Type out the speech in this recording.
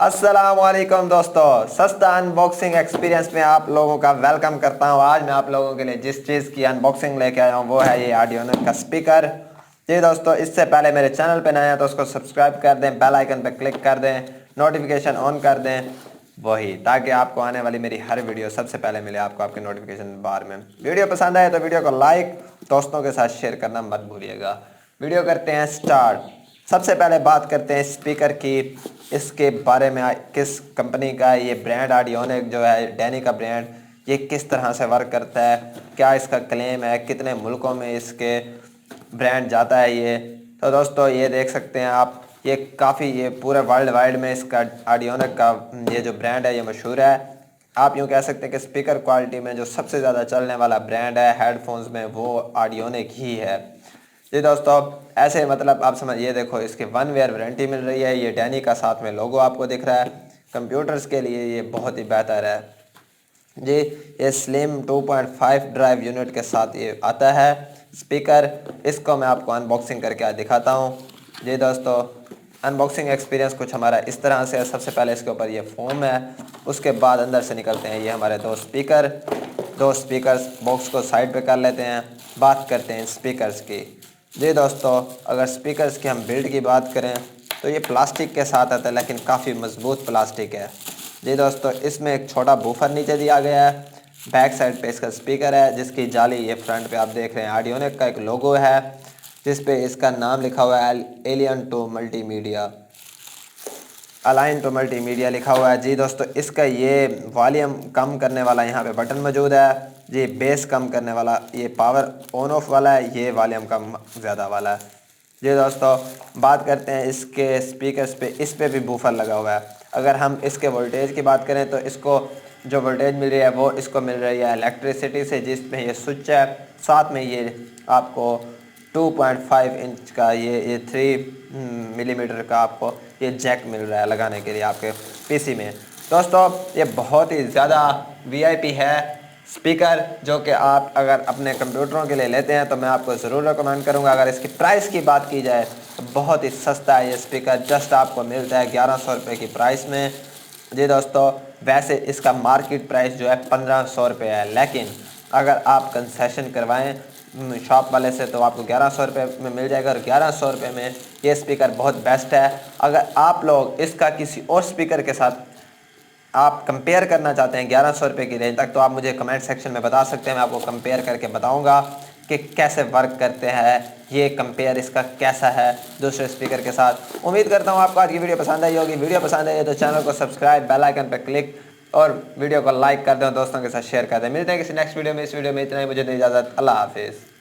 अस्सलामुअलैकुम दोस्तों, सस्ता अनबॉक्सिंग एक्सपीरियंस में आप लोगों का वेलकम करता हूं। आज मैं आप लोगों के लिए जिस चीज़ की अनबॉक्सिंग लेके आया हूं वो है ये ऑडियोनिक का स्पीकर। जी दोस्तों, इससे पहले मेरे चैनल पे नए हैं तो उसको सब्सक्राइब कर दें, बेल आइकन पे क्लिक कर दें, नोटिफिकेशन ऑन कर दें वही, ताकि आपको आने वाली मेरी हर वीडियो सबसे पहले मिले आपको आपके नोटिफिकेशन बार में। वीडियो पसंद आए तो वीडियो को लाइक, दोस्तों के साथ शेयर करना मत भूलिएगा। वीडियो करते हैं स्टार्ट। सबसे पहले बात करते हैं स्पीकर की, इसके बारे में किस कंपनी का है ये ब्रांड। ऑडियोनिक जो है डैनी का ब्रांड, ये किस तरह से वर्क करता है, क्या इसका क्लेम है, कितने मुल्कों में इसके ब्रांड जाता है ये। तो दोस्तों ये देख सकते हैं आप, ये काफ़ी ये पूरे वर्ल्ड वाइड में इसका ऑडियोनिक का ये जो ब्रांड है ये मशहूर है। आप यूँ कह सकते हैं कि स्पीकर क्वालिटी में जो सबसे ज़्यादा चलने वाला ब्रांड है हेडफोन्स में वो ऑडियोनिक ही है। जी दोस्तों, ऐसे मतलब आप समझ, ये देखो इसकी 1 ईयर वारंटी मिल रही है। ये डैनी का साथ में लोगो आपको दिख रहा है। कंप्यूटर्स के लिए ये बहुत ही बेहतर है जी। ये स्लिम 2.5 ड्राइव यूनिट के साथ ये आता है स्पीकर। इसको मैं आपको अनबॉक्सिंग करके आज दिखाता हूँ। जी दोस्तों, अनबॉक्सिंग एक्सपीरियंस कुछ हमारा इस तरह से है। सबसे पहले इसके ऊपर ये फोम है, उसके बाद अंदर से निकलते हैं ये हमारे दो स्पीकर्स। बॉक्स को साइड पे कर लेते हैं, बात करते हैं स्पीकर्स की। जी दोस्तों, अगर स्पीकर्स की हम बिल्ड की बात करें तो ये प्लास्टिक के साथ आता है, लेकिन काफ़ी मज़बूत प्लास्टिक है। जी दोस्तों, इसमें एक छोटा बूफर नीचे दिया गया है। बैक साइड पे इसका स्पीकर है जिसकी जाली ये फ्रंट पे आप देख रहे हैं। ऑडियोनिक का एक लोगो है जिस पे इसका नाम लिखा हुआ है अलाइन टू मल्टीमीडिया लिखा हुआ है। जी दोस्तों, इसका ये वॉल्यूम कम करने वाला यहाँ पे बटन मौजूद है। जी, बेस कम करने वाला, ये पावर ऑन ऑफ वाला है, ये वॉल्यूम कम ज़्यादा वाला है। जी दोस्तों, बात करते हैं इसके स्पीकर्स पे। इस पे भी बूफर लगा हुआ है। अगर हम इसके वोल्टेज की बात करें तो इसको जो वोल्टेज मिल रही है वो इसको मिल रही है इलेक्ट्रिसिटी से, जिसमें ये स्विच है। साथ में ये आपको 2.5 इंच का ये 3 मिलीमीटर का आपको ये जैक मिल रहा है लगाने के लिए आपके पीसी में। दोस्तों, ये बहुत ही ज़्यादा वीआईपी है स्पीकर, जो कि आप अगर अपने कंप्यूटरों के लिए लेते हैं तो मैं आपको ज़रूर रिकमेंड करूंगा। अगर इसकी प्राइस की बात की जाए तो बहुत ही सस्ता है ये स्पीकर। जस्ट आपको मिलता है 1100 रुपये की प्राइस में। जी दोस्तों, वैसे इसका मार्केट प्राइस जो है 1500 रुपये है, लेकिन अगर आप कंसेशन करवाएं शॉप वाले से तो आपको 1100 रुपये में मिल जाएगा। और 1100 रुपये में ये स्पीकर बहुत बेस्ट है। अगर आप लोग इसका किसी और स्पीकर के साथ आप कंपेयर करना चाहते हैं 1100 रुपये की रेंज तक, तो आप मुझे कमेंट सेक्शन में बता सकते हैं। मैं आपको कंपेयर करके बताऊंगा कि कैसे वर्क करते हैं, ये कंपेयर इसका कैसा है दूसरे स्पीकर के साथ। उम्मीद करता हूँ आपको आज की वीडियो पसंद आई होगी। वीडियो पसंद आई तो चैनल को सब्सक्राइब, बेल आइकन पर क्लिक और वीडियो को लाइक कर दें, दोस्तों के साथ शेयर कर दें। मिलते हैं किसी नेक्स्ट वीडियो में। इस वीडियो में इतना ही, मुझे दें इजाज़त। अल्लाह हाफिज़।